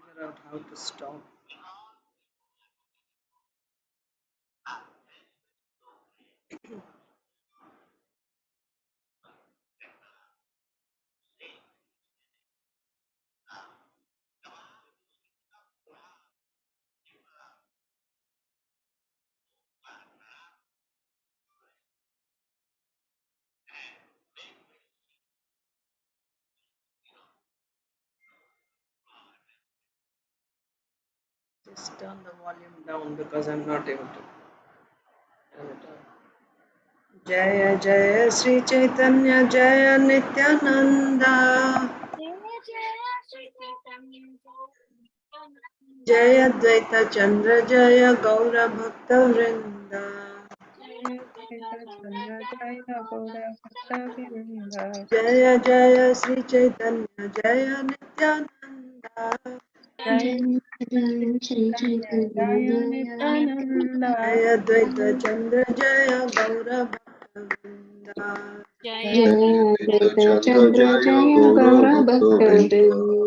figure out how to stop. Just turn the volume down because I'm not able to turn it up. Jaya Jaya Sri Chaitanya Jaya Nityananda Jaya Dvaita Chandra Jaya Gaura Bhakta Vrinda Jaya Jaya Sri Chaitanya Jaya Nityananda Jaya Dvaita Chandra Jaya Gaura Bhakta Vrinda Jaya Chandra Jaya Gaura Bhakta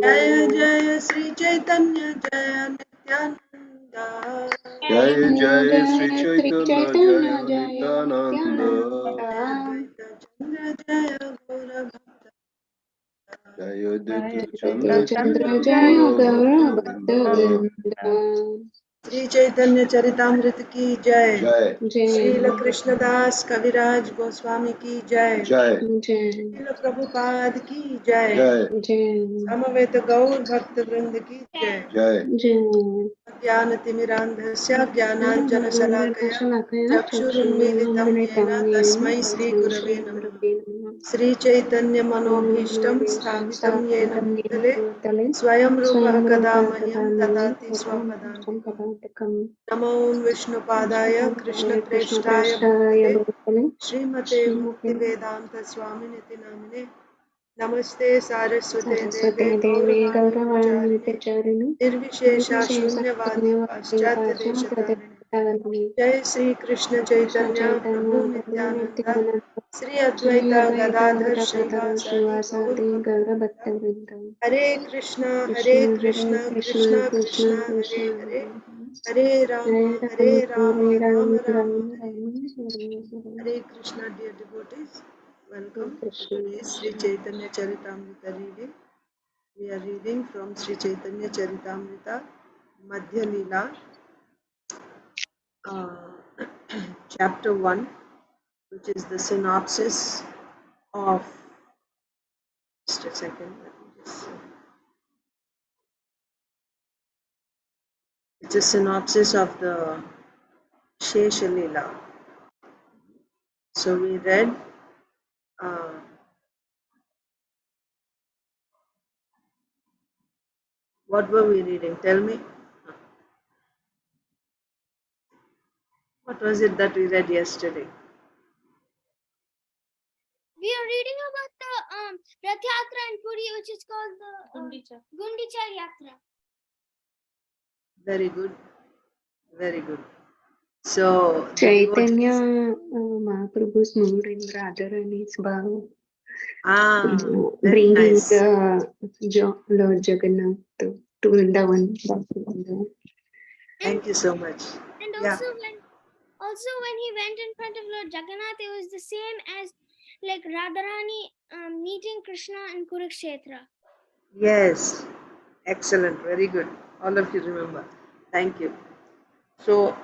Jaya Jaya Sri Chaitanya Jaya Nityananda Jaya Jaya Sri Chaitanya Jaya Nityananda Advaita Chandra Jaya Gaura Bhakta Jaya Dvaita Chandra Chandra Jaya Jaya Gaura Gaura Bhakta Bhakta Sri Chaitanya Charitamrita ki jai Jai Srila Krishnadas Kaviraj Goswami ki jai Jai Srila Prabhupada ki jai Jai Samaveta Gaur Bhakta Vrinda ki jai Jai ज्ञानतिमिरान्धस्य ज्ञानाञ्जनशलाकया चक्षुरुन्मीलितं येन तस्मै श्रीगुरवे नमः श्रीचैतन्यमनोभीष्टं स्थापितं येन भूतले स्वयं रूपः कदा मह्यं ददाति स्वपदान्तिकं नमो विष्णुपादाय कृष्णप्रेष्ठाय भूतले श्रीमते भक्तिवेदान्तस्वामिनिति नामिने नमस्ते सारस्वते देवे गौरवाणी प्रचारिणे निर्विशेषा शून्यवादी पाश्चात्य देशतारिणे जय श्री कृष्ण चैतन्य प्रभु नित्यानंद श्री अद्वैता गदाधर श्रीवासादि गौर भक्तवृंद हरे कृष्णा कृष्णा कृष्णा हरे हरे हरे राम राम राम हरे Krishna dear devotees, welcome to today's Sri Chaitanya Charitamrita reading. We are reading from Sri Chaitanya Charitamrita Madhya Leela, chapter 1, which is the synopsis of, just a second, let me just see. It's a synopsis of the Shesha Leela. So we read what were we reading? Tell me. What was it that we read yesterday? We are reading about the Rath Yatra in Puri, which is called the Gundicha Yatra. Very good. Very good. So, Chaitanya Mahaprabhu's mood in Radharani's bow. very Bringing nice. Lord Jagannath to Vrindavan. Thank you so much. And also when he went in front of Lord Jagannath, it was the same as like Radharani meeting Krishna in Kurukshetra. Yes, excellent, very good. All of you remember. Thank you. So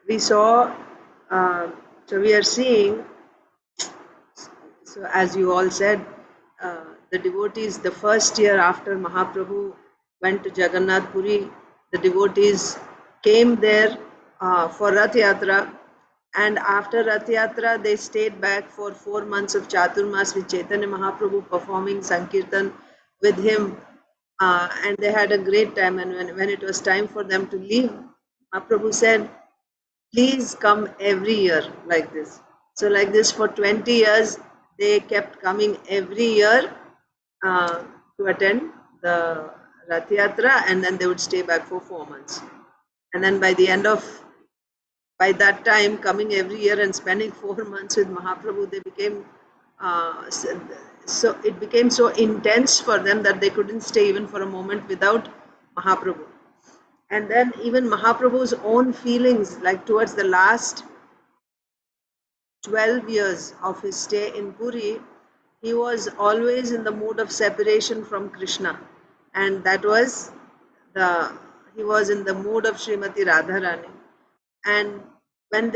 we saw, so we are seeing, so as you all said, the devotees, the first year after Mahaprabhu went to Jagannath Puri, the devotees came there for Rath Yatra, and after Rath Yatra they stayed back for 4 months of Chaturmas with Chaitanya Mahaprabhu performing Sankirtan with him, and they had a great time. And when it was time for them to leave, Mahaprabhu said, please come every year like this. So like this for 20 years, they kept coming every year to attend the Rath Yatra, and then they would stay back for 4 months. And then by that time, coming every year and spending 4 months with Mahaprabhu, they became so it became so intense for them that they couldn't stay even for a moment without Mahaprabhu. And then even Mahaprabhu's own feelings, like towards the last 12 years of his stay in Puri, he was always in the mood of separation from Krishna. And that was he was in the mood of Srimati Radharani. And when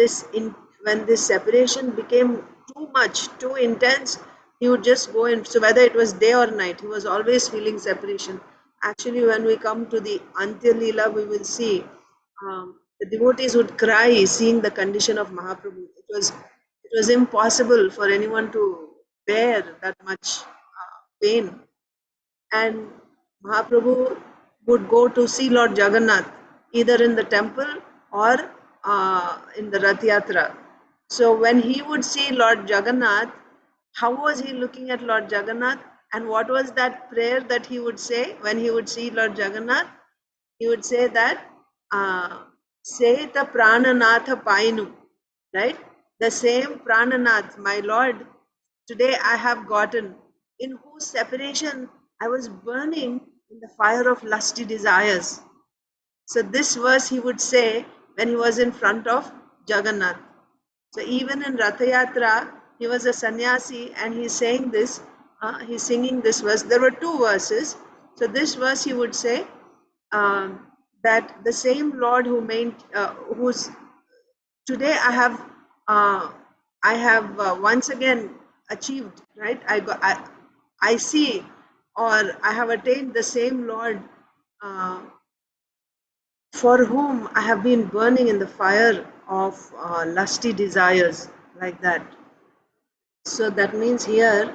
when this separation became too much, too intense, he would just go in. So whether it was day or night, he was always feeling separation. Actually, when we come to the Antya Leela, we will see the devotees would cry seeing the condition of Mahaprabhu. It was impossible for anyone to bear that much pain. And Mahaprabhu would go to see Lord Jagannath either in the temple or in the Rath Yatra. So when he would see Lord Jagannath, how was he looking at Lord Jagannath? And what was that prayer that he would say when he would see Lord Jagannath? He would say that Seta Prananatha Painu, right? The same Prananath, my Lord, today I have gotten, in whose separation I was burning in the fire of lusty desires. So this verse he would say when he was in front of Jagannath. So even in Ratha Yatra, he was a sannyasi and he's saying this, he's singing this verse. There were two verses. So this verse he would say that the same Lord who made, who's today I have once again achieved, right? I see, or I have attained the same Lord uh, for whom I have been burning in the fire of lusty desires, like that. So that means here,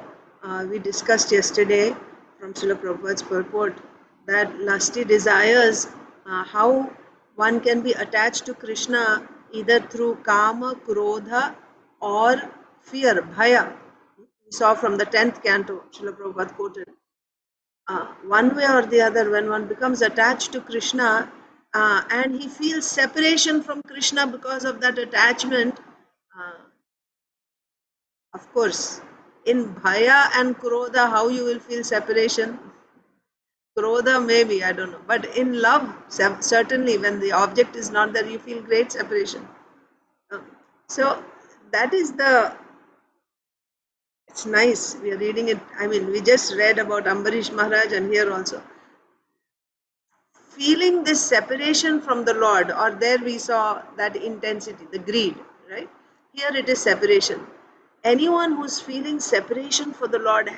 we discussed yesterday from Srila Prabhupada's purport that lusty desires, how one can be attached to Krishna either through kama, krodha, or fear, bhaya. We saw from the 10th canto, Srila Prabhupada quoted. One way or the other, when one becomes attached to Krishna and he feels separation from Krishna because of that attachment, of course, in bhaya and krodha, how you will feel separation? Krodha, maybe, I don't know. But in love, certainly, when the object is not there, you feel great separation. So that is it's nice. We are reading it. I mean, we just read about Ambarish Maharaj and here also. Feeling this separation from the Lord, or there we saw that intensity, the greed, right? Here it is separation. Anyone who's feeling separation for the Lord,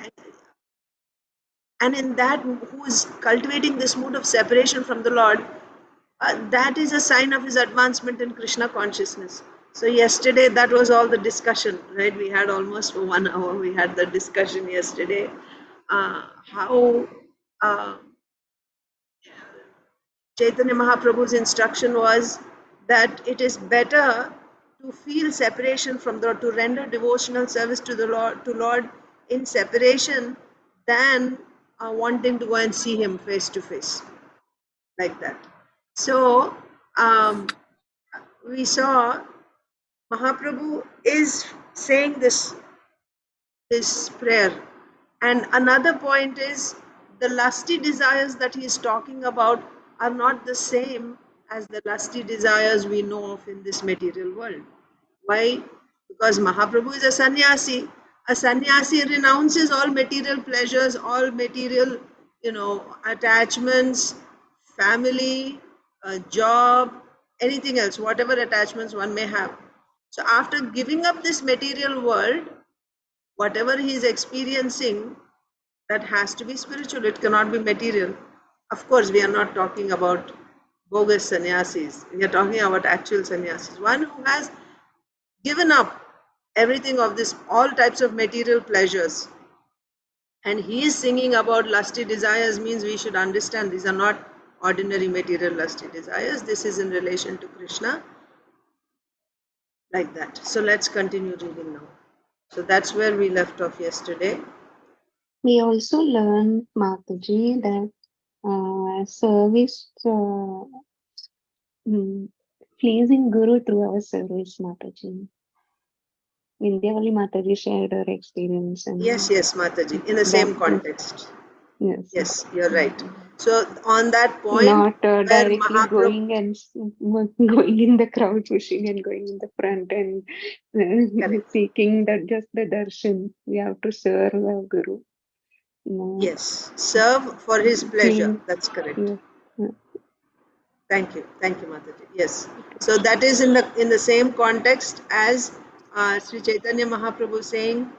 and in that who is cultivating this mood of separation from the Lord, that is a sign of his advancement in Krishna consciousness. So yesterday that was all the discussion, right? We had almost for 1 hour, we had the discussion yesterday, how Chaitanya Mahaprabhu's instruction was that it is better to feel separation from the Lord, to render devotional service to the Lord in separation than wanting to go and see him face to face, like that. So we saw Mahaprabhu is saying this prayer. And another point is the lusty desires that he is talking about are not the same as the lusty desires we know of in this material world. Why? Because Mahaprabhu is a sannyasi. A sannyasi renounces all material pleasures, all material, attachments, family, job, anything else, whatever attachments one may have. So after giving up this material world, whatever he is experiencing, that has to be spiritual. It cannot be material. Of course, we are not talking about bogus sannyasis. We are talking about actual sannyasis. One who has given up everything of this, all types of material pleasures. And he is singing about lusty desires means we should understand these are not ordinary material lusty desires. This is in relation to Krishna, like that. So let's continue reading now. So that's where we left off yesterday. We also learned, Mataji, that service, pleasing Guru through our service, Mataji. Vindhyavali Mataji shared her experience. And yes, Mataji, in the same context. Yes. Yes, you're right. So on that point, Not where directly Mahaprabhu, going and going in the crowd, pushing and going in the front and correct. seeking that just the darshan. We have to serve our Guru. No, Yes, serve for his pleasure. clean. That's correct. Yeah. Yeah. Thank you, Mataji. Yes, so that is in the same context as Sri Chaitanya Mahaprabhu saying,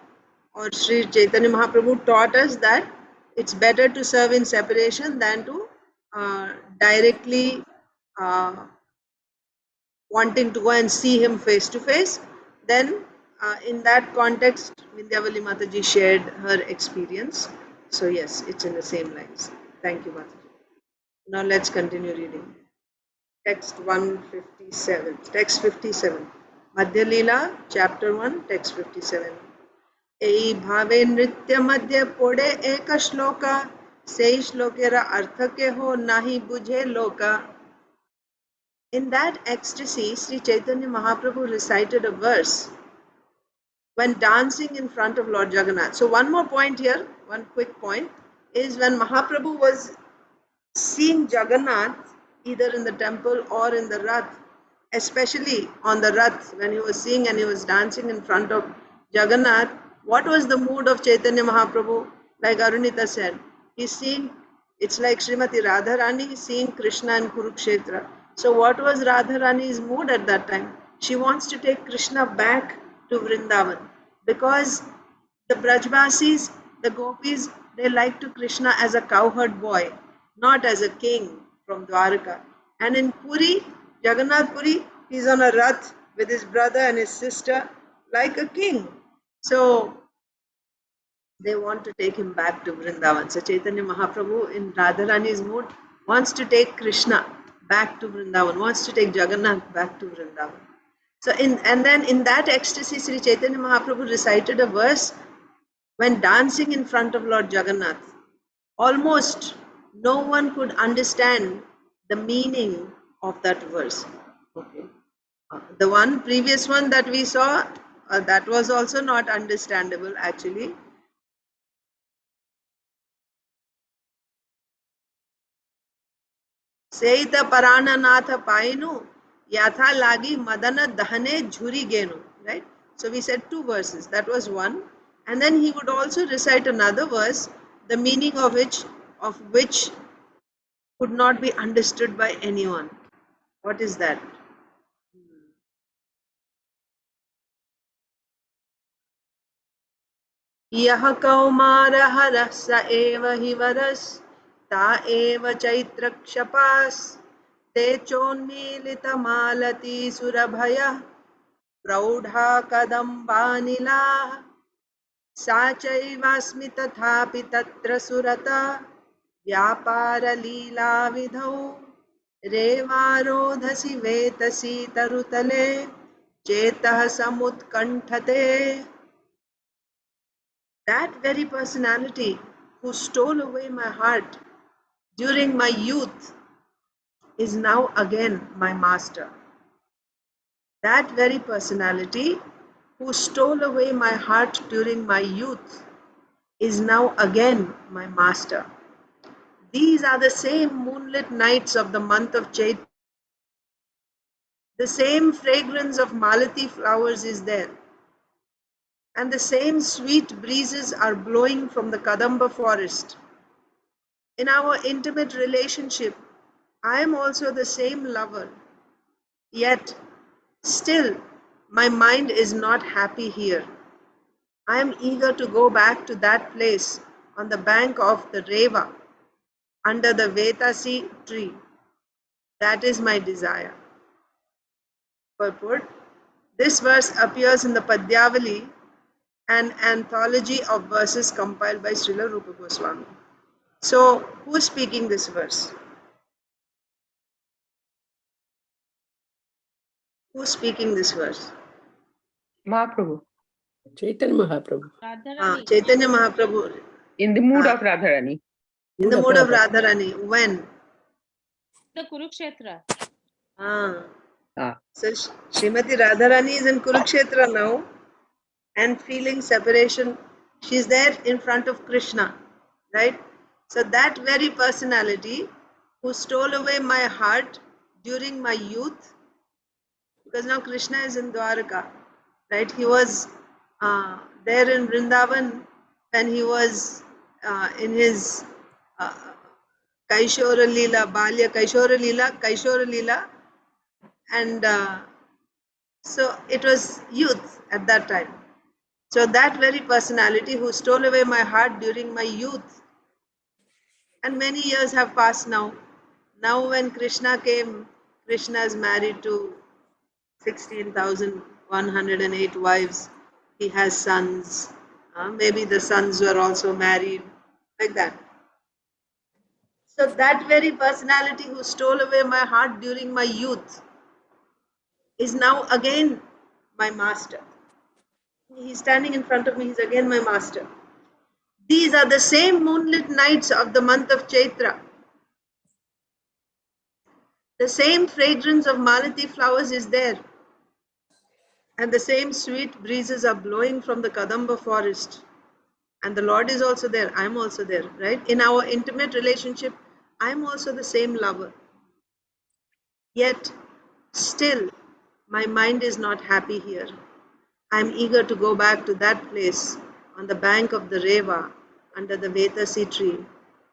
or Sri Chaitanya Mahaprabhu taught us that it's better to serve in separation than to directly wanting to go and see him face to face. Then, in that context, Vindhyavali Mataji shared her experience. So yes, it's in the same lines. Thank you, Mataji. Now let's continue reading. Text 157. Text 57. Madhya Leela, chapter 1, text 57. Ei bhave nritya madhya pode eka shloka, sei shlokera artha ke ho nahi bujhe loka. In that ecstasy, Sri Chaitanya Mahaprabhu recited a verse when dancing in front of Lord Jagannath. So one more point here, one quick point, is when Mahaprabhu was seeing Jagannath either in the temple or in the Rath, especially on the Rath, when he was seeing and he was dancing in front of Jagannath, what was the mood of Chaitanya Mahaprabhu? Like Arunita said, he's seeing, it's like Srimati Radharani seeing Krishna in Kurukshetra. So what was Radharani's mood at that time? She wants to take Krishna back to Vrindavan because the Brajvasis, the gopis, they like to Krishna as a cowherd boy, not as a king from Dwaraka. And in Puri, Jagannath Puri, he's on a rath with his brother and his sister like a king. So they want to take him back to Vrindavan. So Chaitanya Mahaprabhu in Radharani's mood wants to take Krishna back to Vrindavan, wants to take Jagannath back to Vrindavan. So and then in that ecstasy, Sri Chaitanya Mahaprabhu recited a verse when dancing in front of Lord Jagannath. Almost no one could understand the meaning of that verse. Okay. The one previous one that we saw, that was also not understandable actually. Seita Parananatha Painu Yatha Lagi Madana Dahane Jhuri Genu. Right? So we said two verses. That was one. And then he would also recite another verse, the meaning of which could not be understood by anyone. What is that? यह कौमारहरः स एव हि वरस्ता एव चैत्रक्षपास् ते चोन्मीलितमालती सुरभयः प्रौढा कदम्बानिलाः सा चैवास्मि तथापि तत्र सुरता व्यापारलीलाविधौ रेवारोधसि वेतसि तरुतले चेतः समुत्कण्ठते. That very personality who stole away my heart during my youth is now again my master. That very personality who stole away my heart during my youth is now again my master. These are the same moonlit nights of the month of Chaitra. The same fragrance of malati flowers is there. And the same sweet breezes are blowing from the Kadamba forest. In our intimate relationship, I am also the same lover. Yet, still, my mind is not happy here. I am eager to go back to that place on the bank of the Reva, under the Vetasi tree. That is my desire. Purport. This verse appears in the Padyavali, an anthology of verses compiled by Srila Rupa Goswami. So, who is speaking this verse? Who is speaking this verse? Mahaprabhu. Chaitanya Mahaprabhu. Radharani. Chaitanya Mahaprabhu. In the mood of Radharani. In the mood of Radharani. When? The Kurukshetra. So Srimati Radharani is in Kurukshetra now and feeling separation. She's there in front of Krishna, right? So that very personality who stole away my heart during my youth, because now Krishna is in Dwaraka, right? He was there in Vrindavan when he was in his Kaishora Leela, Balya Kaishora Leela, and so it was youth at that time. So that very personality who stole away my heart during my youth, and many years have passed now. Now when Krishna came, Krishna is married to 16,108 wives. He has sons. Maybe the sons were also married, like that. So that very personality who stole away my heart during my youth is now again my master. He's standing in front of me, he's again my master. These are the same moonlit nights of the month of Chaitra. The same fragrance of malati flowers is there. And the same sweet breezes are blowing from the Kadamba forest. And the Lord is also there. I'm also there, right? In our intimate relationship, I'm also the same lover. Yet, still, my mind is not happy here. I'm eager to go back to that place on the bank of the Reva under the Vetasi tree.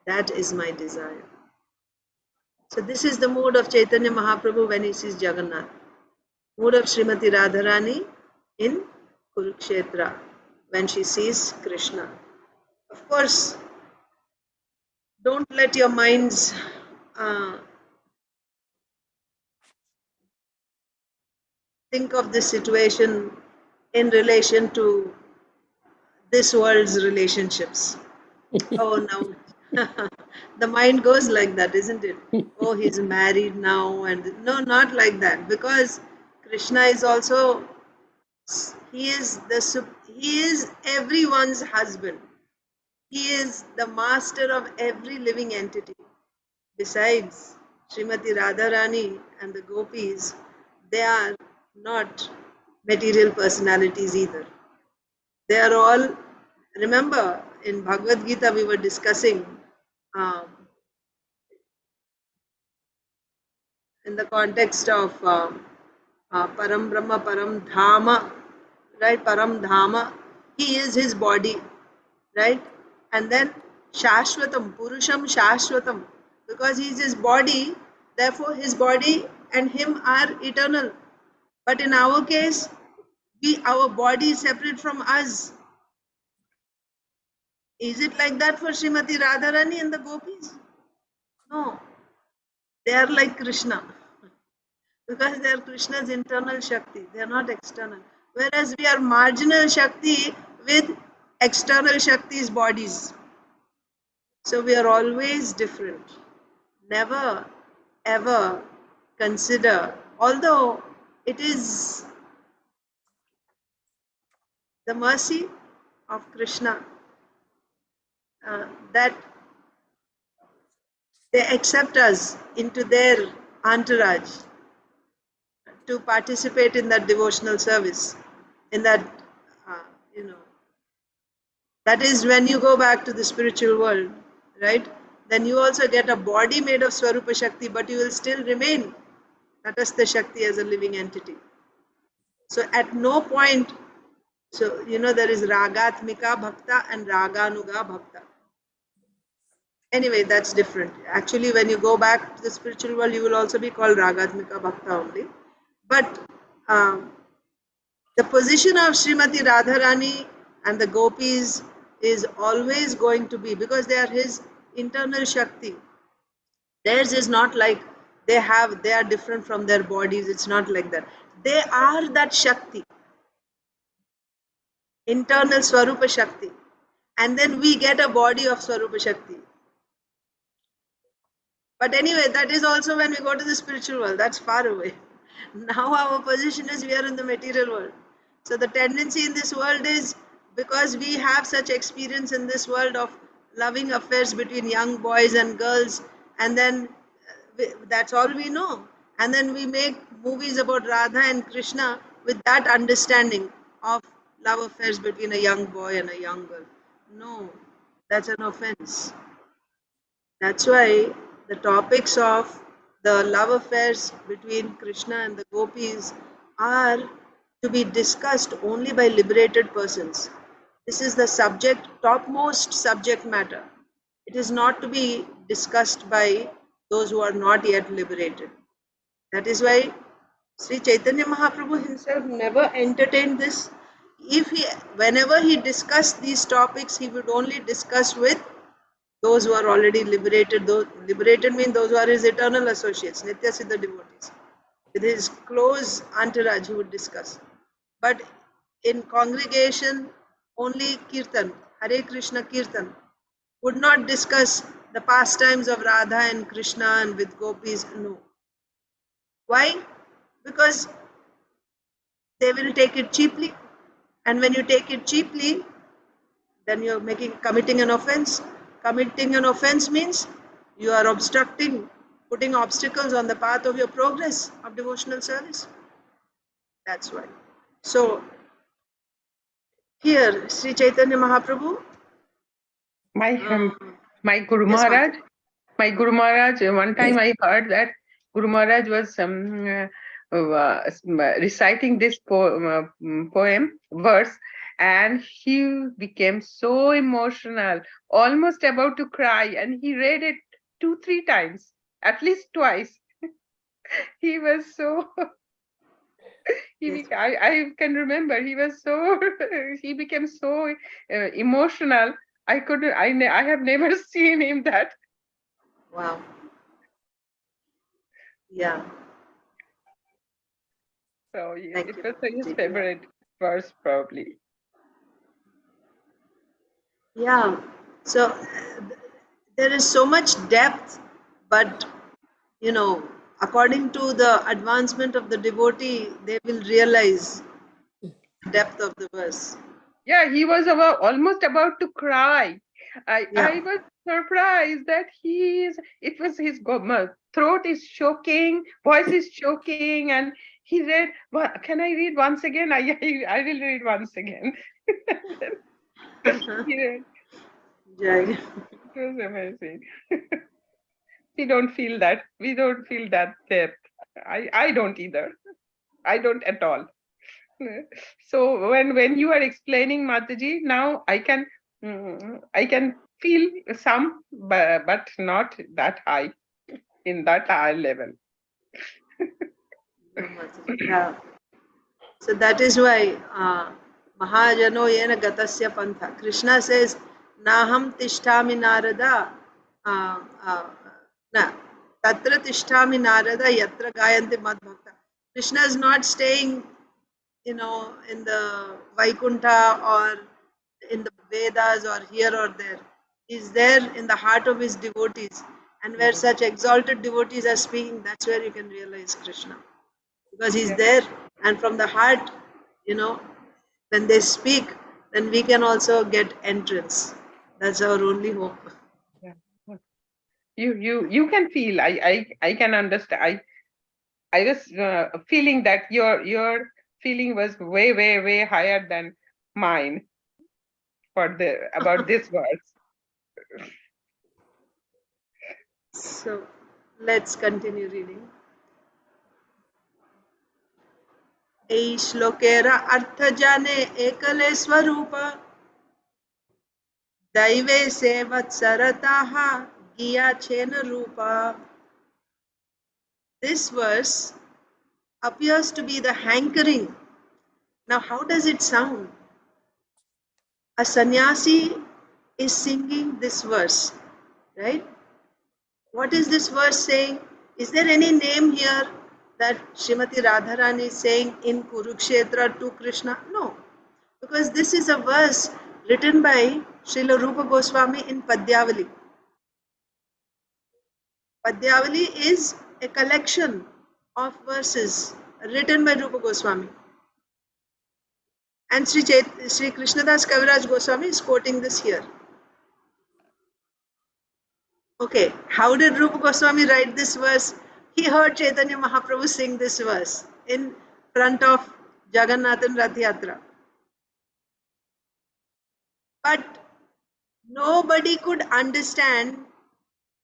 That is my desire. So this is the mood of Chaitanya Mahaprabhu when he sees Jagannath. Mood of Srimati Radharani in Kurukshetra when she sees Krishna. Of course, don't let your minds think of this situation in relation to this world's relationships. Oh, no. The mind goes like that, isn't it? Oh, he's married now, and no, not like that, because Krishna is also, he is everyone's husband. He is the master of every living entity. Besides, Srimati Radharani and the gopis, they are not material personalities either. They are all, remember in Bhagavad Gita we were discussing um, in the context of Param Brahma, Param Dhama, right? Param Dhama, he is his body, right? And then Shashwatam, Purusham Shashwatam, because he is his body, therefore his body and him are eternal. But in our case, our body is separate from us. Is it like that for Srimati Radharani and the gopis? No, they are like Krishna. Because they are Krishna's internal Shakti, they are not external. Whereas we are marginal Shakti with external Shakti's bodies. So we are always different. Never ever consider, although it is the mercy of Krishna that they accept us into their entourage to participate in that devotional service, in that, uh, you know, that is when you go back to the spiritual world, right? Then you also get a body made of Swarupa Shakti, but you will still remain Tatastha Shakti as a living entity. So at no point, so there is Ragatmika Bhakta and Raganuga Bhakta. Anyway, that's different. Actually, when you go back to the spiritual world, you will also be called Ragatmika Bhakta only. But the position of Srimati Radharani and the gopis is always going to be, because they are his internal Shakti. Theirs is not like they are different from their bodies. It's not like that. They are that Shakti, internal Swarupa Shakti. And then we get a body of Swarupa Shakti. But anyway, that is also when we go to the spiritual world. That's far away. Now our position is we are in the material world. So the tendency in this world is, because we have such experience in this world of loving affairs between young boys and girls, and then that's all we know. And then we make movies about Radha and Krishna with that understanding of love affairs between a young boy and a young girl. No, that's an offense. That's why the topics of the love affairs between Krishna and the gopis are to be discussed only by liberated persons. This is the subject, topmost subject matter. It is not to be discussed by those who are not yet liberated. That is why Sri Chaitanya Mahaprabhu himself never entertained this. Whenever he discussed these topics, he would only discuss with those who are already liberated. Those liberated mean those who are his eternal associates, Nitya Siddha devotees. With his close entourage, he would discuss. But in congregation, only Kirtan, Hare Krishna Kirtan, would not discuss the pastimes of Radha and Krishna and with gopis. No. Why? Because they will take it cheaply. And when you take it cheaply, then you're committing an offense. Committing an offense means you are obstructing, putting obstacles on the path of your progress of devotional service. That's why. So here, Sri Chaitanya Mahaprabhu, My Guru yes, Maharaj, Mataji. one time I heard that Guru Maharaj was reciting this poem verse, and he became so emotional, almost about to cry, and he read it 2-3 times, at least twice. He was so Yes. I can remember he was so he became so emotional. I have never seen him that. Wow. Yeah. So Thank it you, was his Mataji. favorite verse probably. Yeah. So there is so much depth, but according to the advancement of the devotee, they will realize the depth of the verse. Yeah, he was almost about to cry. I Yeah. was surprised that it was his throat is choking, voice is choking, and he read, can I read once again? I will read once again. He read. Jai. It was amazing. We don't feel that. We don't feel that depth. I don't either. I don't at all. So when you are explaining Mataji, now I can feel some, but not that high, in that high level. No, Mataji. Yeah. So that is why Mahajano yena gatasya pantha. Krishna says, Naham tishtami narada, uh, uh, na, tatra tishtami narada yatra gayanti madbhakta. Krishna is not staying, in the Vaikuntha or in the Vedas or here or there. He's there in the heart of his devotees. And where such exalted devotees are speaking, that's where you can realize Krishna. Because he's Yeah. there, and from the heart, when they speak, then we can also get entrance. That's our only hope. Yeah. You can feel. I can understand. I was feeling that your feeling was way higher than mine about this verse. So let's continue reading. এই শ্লোকের अर्थ जाने एकले स्वरूप दैवे सेवत्सरताः गिया छेन रूपा. This verse appears to be the hankering. Now, how does it sound? A sannyasi is singing this verse, right? What is this verse saying? Is there any name here that Srimati Radharani is saying in Kurukshetra to Krishna? No, because this is a verse written by Srila Rupa Goswami in Padyavali. Padyavali is a collection of verses written by Rupa Goswami. And Sri Krishnadas Kaviraj Goswami is quoting this here. Okay, how did Rupa Goswami write this verse? He heard Chaitanya Mahaprabhu sing this verse in front of Jagannathan Rath Yatra. But nobody could understand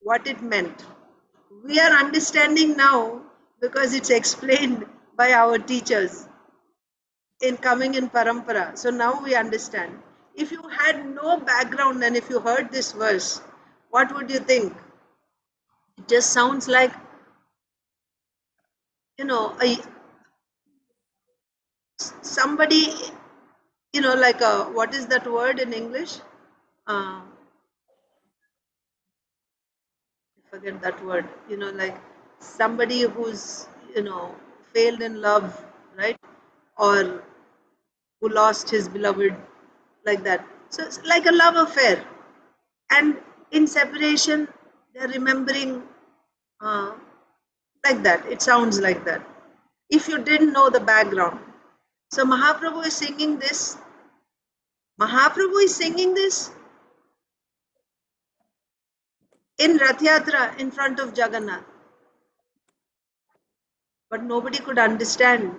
what it meant. We are understanding now because it's explained by our teachers in coming in parampara. So now we understand. If you had no background and if you heard this verse, what would you think? It just sounds like, somebody, like what is that word in English? I forget that word. Like somebody who's, failed in love, right? Or who lost his beloved, like that. So it's like a love affair. And in separation, they're remembering, uh, like that. It sounds like that. If you didn't know the background. So Mahaprabhu is singing this. Mahaprabhu is singing this in Rath Yatra in front of Jagannath. But nobody could understand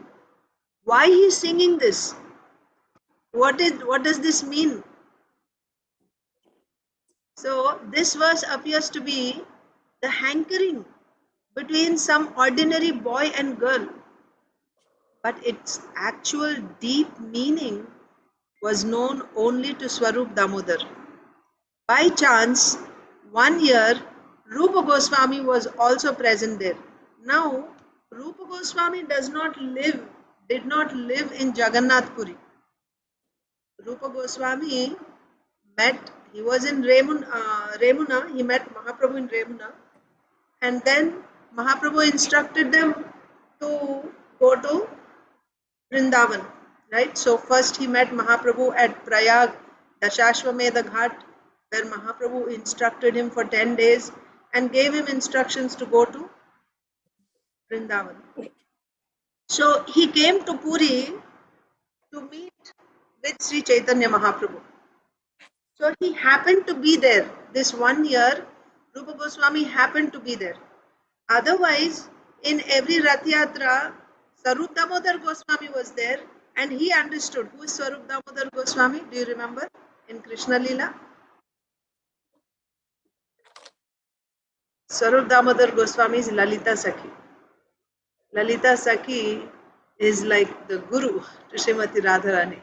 why he's singing this. What does this mean? So this verse appears to be the hankering between some ordinary boy and girl, but its actual deep meaning was known only to Swarup Damodar. By chance, one year, Rupa Goswami was also present there. Now, Rupa Goswami did not live in Jagannath Puri. Rupa Goswami he was in Remuna, he met Mahaprabhu in Remuna, and then Mahaprabhu instructed them to go to Vrindavan, right? So first he met Mahaprabhu at Prayag, Dashashwamedha Ghat, where Mahaprabhu instructed him for 10 days and gave him instructions to go to Vrindavan. So he came to Puri to meet with Sri Chaitanya Mahaprabhu. So he happened to be there. This 1 year, Rupa Goswami happened to be there. Otherwise, in every Rath Yatra, Swarup Damodar Goswami was there and he understood. Who is Swarup Damodar Goswami? Do you remember in Krishna Leela? Swarup Damodar Goswami is Lalita Sakhi. Lalita Sakhi is like the guru to Srimati Radharani.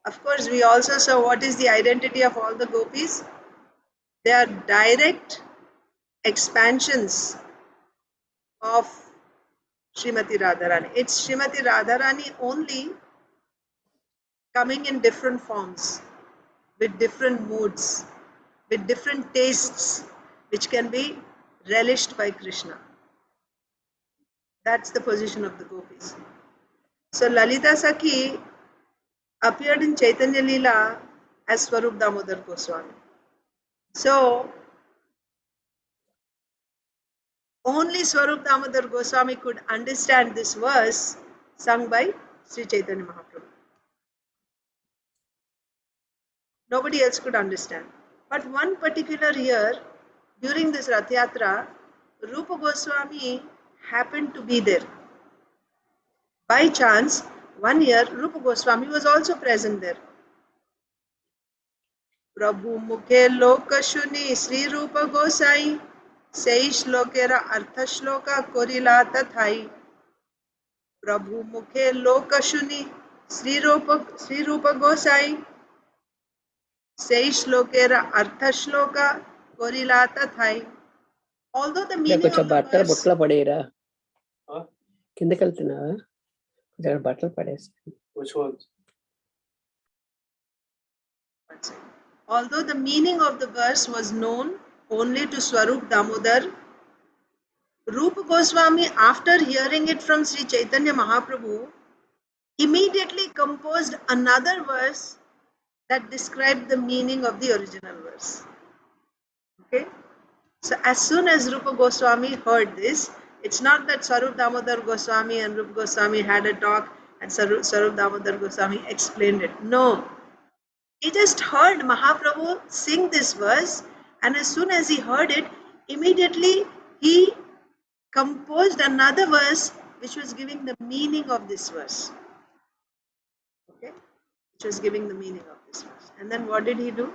Of course, we also saw what is the identity of all the gopis. They are direct expansions of Srimati Radharani. It's Srimati Radharani only coming in different forms, with different moods, with different tastes, which can be relished by Krishna. That's the position of the gopis. So Lalita Sakhi appeared in Chaitanya Leela as Swarup Damodar Goswami. So only Swarup Damodar Goswami could understand this verse sung by Sri Chaitanya Mahaprabhu. Nobody else could understand. But one particular year, during this Rath Yatra, Rupa Goswami happened to be there. By chance, one year, Rupa Goswami was also present there. Prabhu mukhe loka shuni Sri Rupa Gosai, sei shlokera artha shloka korila tathai. Prabhu mukhe loka shuni Sri Rupa Gosai, sei shlokera artha shloka korila tathai. Although the meaning of the బట్టలు verse, బుట్టలు పడేయరా కిందకి వెళ్తున్నావా కొంచెం బట్టలు పడేసి although the meaning of the verse was known only to Swarup Damodar, Rupa Goswami, after hearing it from Sri Chaitanya Mahaprabhu, immediately composed another verse that described the meaning of the original verse. Okay? So as soon as Rupa Goswami heard this, it's not that Swarup Damodar Goswami and Rupa Goswami had a talk and Swarup Damodar Goswami explained it. No. He just heard Mahaprabhu sing this verse, and as soon as he heard it, immediately he composed another verse which was giving the meaning of this verse. Okay? Which was giving the meaning of this verse. And then what did he do?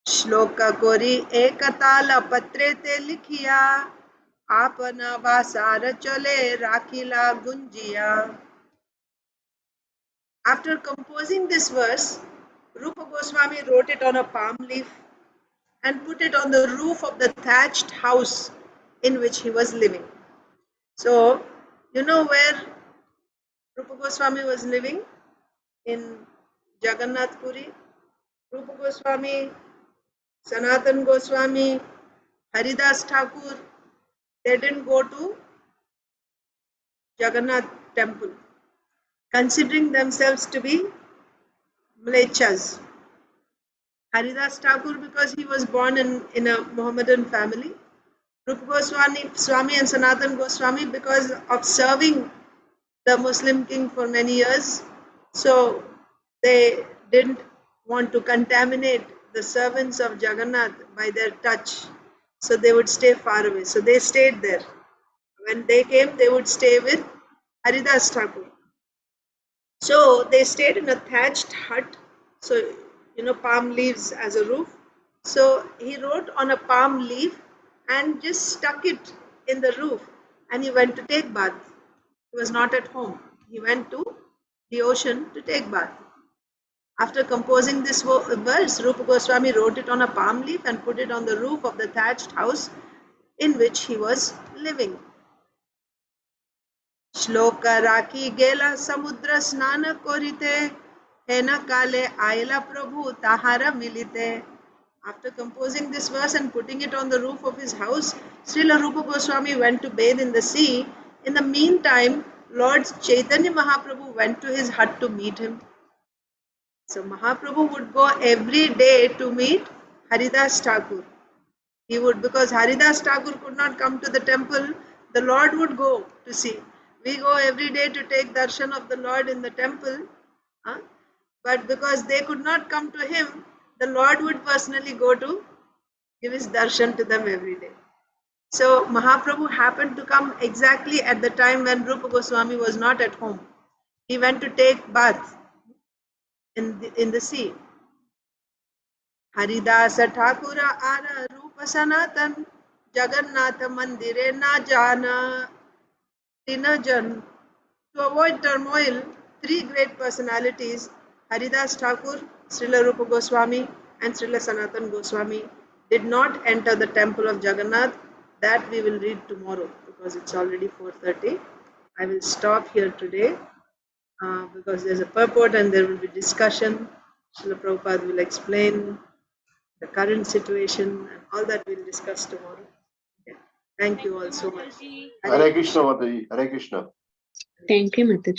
श्लोक कोरी एक ताल पत्रे ते लिखिया आपना वासार चले राखिला gujiya. After composing this verse, Rupa Goswami wrote it on a palm leaf and put it on the roof of the thatched house in which he was living. So, you know where Rupa Goswami was living? In Jagannath Puri. Rupa Goswami, Sanatan Goswami, Haridas Thakur, they didn't go to Jagannath temple, considering themselves to be Mlechas. Haridas Thakur, because he was born in a Mohammedan family. Rupa Goswami Swami and Sanatan Goswami, because of serving the Muslim king for many years, so they didn't want to contaminate the servants of Jagannath by their touch, so they would stay far away. So they stayed there. When they came, they would stay with Haridas Thakur. So they stayed in a thatched hut, so palm leaves as a roof. So he wrote on a palm leaf and just stuck it in the roof, and he went to take bath. He was not at home. He went to the ocean to take bath. After composing this verse, Rupa Goswami wrote it on a palm leaf and put it on the roof of the thatched house in which he was living. श्लोक राखी गेला समुद्र स्नान कोरिते हेन काले आयला प्रभु ताहारा मिलिते. After composing this verse and putting it on the roof of his house, Srila Rupa Goswami went to bathe in the sea. In the meantime, Lord Chaitanya Mahaprabhu went to his hut to meet him. So Mahaprabhu would go every day to meet Haridas Thakur. He would, because Haridas Thakur could not come to the temple, the Lord would go to see. We go every day to take darshan of the Lord in the temple, but because they could not come to him, the Lord would personally go to give his darshan to them every day. So Mahaprabhu happened to come exactly at the time when Rupa Goswami was not at home. He went to take bath in the sea. Haridasa Thakura Ara Rupa Sanatan Jagannath Mandire Na Jana Tinajan. To avoid turmoil, three great personalities, Haridas Thakur, Srila Rupa Goswami and Srila Sanatan Goswami, did not enter the temple of Jagannath. That we will read tomorrow because it's already 4:30. I will stop here today because there's a purport and there will be discussion. Srila Prabhupada will explain the current situation and all that we'll discuss tomorrow. Okay. Thank you all so much. Mataji. Hare Krishna, Mataji. Hare Krishna. Thank you, Mataji.